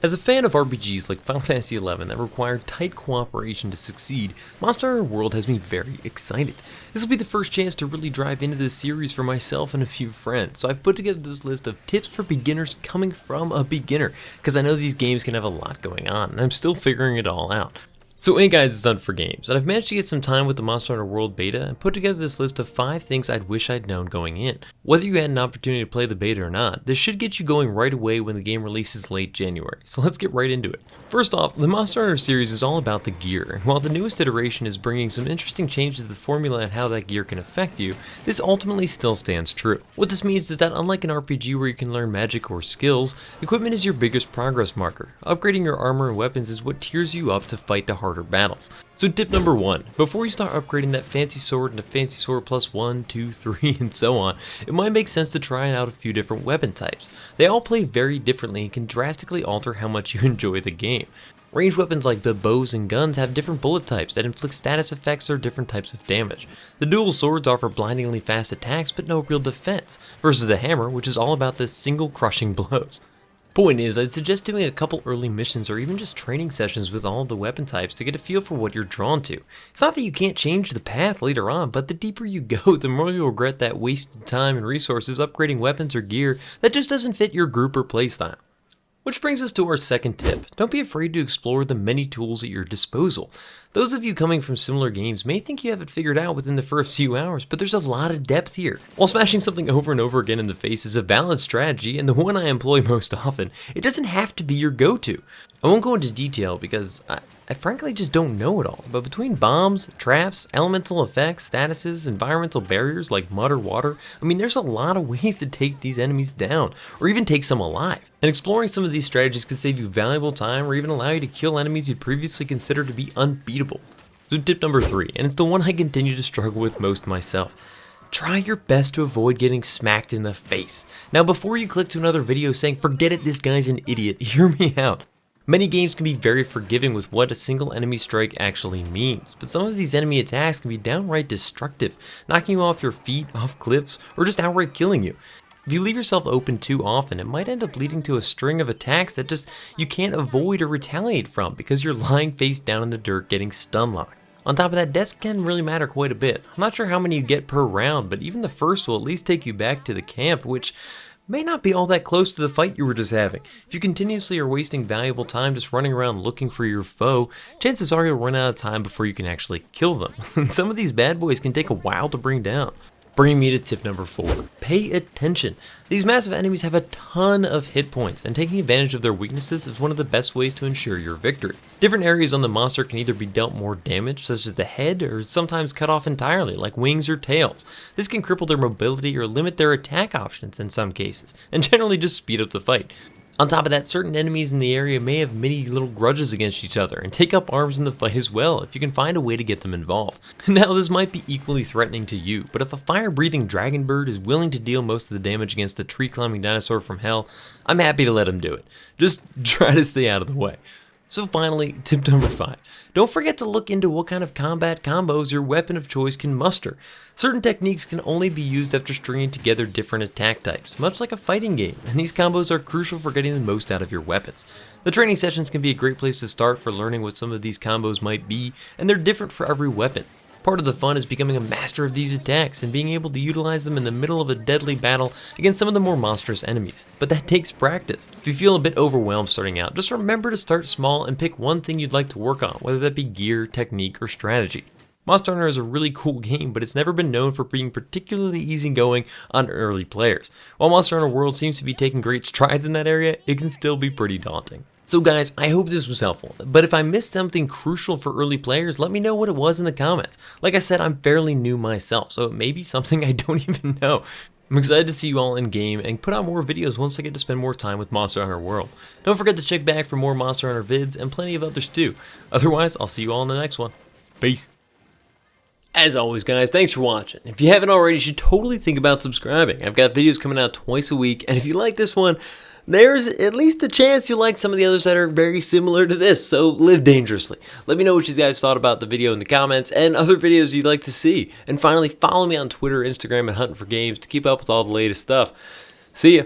As a fan of RPGs like Final Fantasy XI that require tight cooperation to succeed, Monster Hunter World has me very excited. This will be the first chance to really dive into this series for myself and a few friends, so I've put together this list of tips for beginners coming from a beginner, because I know these games can have a lot going on, and I'm still figuring it all out. So hey guys, it's Huntin for Games, and I've managed to get some time with the Monster Hunter World beta and put together this list of 5 things I'd wish I'd known going in. Whether you had an opportunity to play the beta or not, this should get you going right away when the game releases late January, so let's get right into it. First off, the Monster Hunter series is all about the gear, and while the newest iteration is bringing some interesting changes to the formula and how that gear can affect you, this ultimately still stands true. What this means is that unlike an RPG where you can learn magic or skills, equipment is your biggest progress marker. Upgrading your armor and weapons is what tiers you up to fight the harder battles. So tip number 1, before you start upgrading that fancy sword into fancy sword plus 1, 2, 3, and so on, it might make sense to try out a few different weapon types. They all play very differently and can drastically alter how much you enjoy the game. Ranged weapons like the bows and guns have different bullet types that inflict status effects or different types of damage. The dual swords offer blindingly fast attacks but no real defense, versus the hammer, which is all about the single crushing blows. Point is, I'd suggest doing a couple early missions or even just training sessions with all of the weapon types to get a feel for what you're drawn to. It's not that you can't change the path later on, but the deeper you go, the more you'll regret that wasted time and resources upgrading weapons or gear that just doesn't fit your group or playstyle. Which brings us to our second tip. Don't be afraid to explore the many tools at your disposal. Those of you coming from similar games may think you have it figured out within the first few hours, but there's a lot of depth here. While smashing something over and over again in the face is a valid strategy and the one I employ most often, it doesn't have to be your go-to. I won't go into detail because I frankly just don't know it all, but between bombs, traps, elemental effects, statuses, environmental barriers like mud or water, I mean there's a lot of ways to take these enemies down, or even take some alive. And exploring some of these strategies could save you valuable time or even allow you to kill enemies you'd previously considered to be unbeatable. So tip number 3, and it's the one I continue to struggle with most myself. Try your best to avoid getting smacked in the face. Now before you click to another video saying, forget it, this guy's an idiot, hear me out. Many games can be very forgiving with what a single enemy strike actually means, but some of these enemy attacks can be downright destructive, knocking you off your feet, off cliffs, or just outright killing you. If you leave yourself open too often, it might end up leading to a string of attacks that just you can't avoid or retaliate from because you're lying face down in the dirt getting stun locked. On top of that, deaths can really matter quite a bit. I'm not sure how many you get per round, but even the first will at least take you back to the camp, which may not be all that close to the fight you were just having. If you continuously are wasting valuable time just running around looking for your foe, chances are you'll run out of time before you can actually kill them. And some of these bad boys can take a while to bring down. Bringing me to tip number 4, pay attention. These massive enemies have a ton of hit points, and taking advantage of their weaknesses is one of the best ways to ensure your victory. Different areas on the monster can either be dealt more damage, such as the head, or sometimes cut off entirely, like wings or tails. This can cripple their mobility or limit their attack options in some cases, and generally just speed up the fight. On top of that, certain enemies in the area may have many little grudges against each other and take up arms in the fight as well if you can find a way to get them involved. Now this might be equally threatening to you, but if a fire-breathing dragon bird is willing to deal most of the damage against a tree-climbing dinosaur from hell, I'm happy to let him do it. Just try to stay out of the way. So finally, tip number 5. Don't forget to look into what kind of combat combos your weapon of choice can muster. Certain techniques can only be used after stringing together different attack types, much like a fighting game, and these combos are crucial for getting the most out of your weapons. The training sessions can be a great place to start for learning what some of these combos might be, and they're different for every weapon. Part of the fun is becoming a master of these attacks and being able to utilize them in the middle of a deadly battle against some of the more monstrous enemies, but that takes practice. If you feel a bit overwhelmed starting out, just remember to start small and pick one thing you'd like to work on, whether that be gear, technique, or strategy. Monster Hunter is a really cool game, but it's never been known for being particularly easygoing on early players. While Monster Hunter World seems to be taking great strides in that area, it can still be pretty daunting. So guys, I hope this was helpful, but if I missed something crucial for early players, let me know what it was in the comments. Like I said, I'm fairly new myself, so it may be something I don't even know. I'm excited to see you all in game and put out more videos once I get to spend more time with Monster Hunter World. Don't forget to check back for more Monster Hunter vids and plenty of others too. Otherwise, I'll see you all in the next one. Peace. As always guys, thanks for watching. If you haven't already, you should totally think about subscribing. I've got videos coming out twice a week, and if you like this one, there's at least a chance you'll like some of the others that are very similar to this, so live dangerously. Let me know what you guys thought about the video in the comments and other videos you'd like to see. And finally, follow me on Twitter, Instagram, and Huntin for Games to keep up with all the latest stuff. See ya!